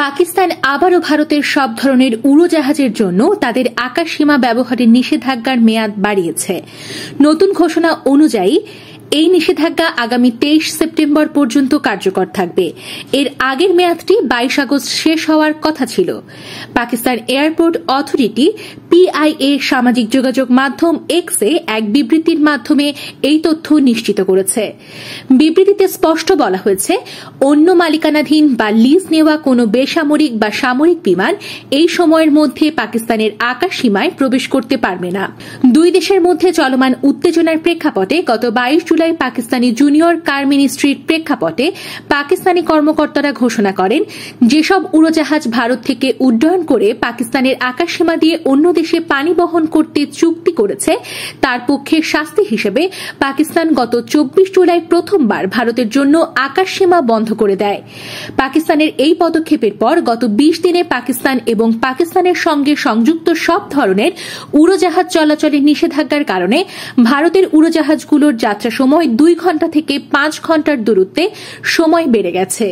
পাকিস্তান আবারও ভারতের সব ধরনের উড়োজাহাজের জন্য তাদের আকাশসীমা ব্যবহারের নিষেধাজ্ঞার মেয়াদ বাড়িয়েছে। নতুন ঘোষণা অনুযায়ী এই নিষেধাজ্ঞা আগামী 23 সেপ্টেম্বর পর্যন্ত কার্যকর থাকবে। এর আগের মেয়াদটি 22 আগস্ট শেষ হওয়ার কথা ছিল। পাকিস্তান এয়ারপোর্ট অথরিটি পিআইএ সামাজিক যোগাযোগ মাধ্যম এক্সে এক বিবৃতির মাধ্যমে এই তথ্য নিশ্চিত করেছে। বিবৃতিতে স্পষ্ট বলা হয়েছে, অন্য মালিকানাধীন বা লিজ নেওয়া কোনো বেসামরিক বা সামরিক বিমান এই সময়ের মধ্যে পাকিস্তানের আকাশসীমায় প্রবেশ করতে পারবে না। দুই দেশের মধ্যে চলমান উত্তেজনার প্রেক্ষাপটে গত 22 জুলাই পাকিস্তানি জুনিয়র কার মিনিস্ট্রির প্রেক্ষাপটে পাকিস্তানি কর্মকর্তারা ঘোষণা করেন, যেসব উড়োজাহাজ ভারত থেকে উড্ডয়ন করে পাকিস্তানের আকাশসীমা দিয়ে অন্য দেশে পানি বহন করতে চুক্তি করেছে, তার পক্ষে শাস্তি হিসেবে পাকিস্তান গত 24 জুলাই প্রথমবার ভারতের জন্য আকাশসীমা বন্ধ করে দেয়। পাকিস্তানের এই পদক্ষেপের পর গত 20 দিনে পাকিস্তান এবং পাকিস্তানের সঙ্গে সংযুক্ত সব ধরনের উড়োজাহাজ চলাচলের নিষেধাজ্ঞার কারণে ভারতের উড়োজাহাজগুলোর যাত্রা সময় 2 ঘণ্টা থেকে 5 ঘণ্টার দূরত্বে সময় বেড়ে গেছে।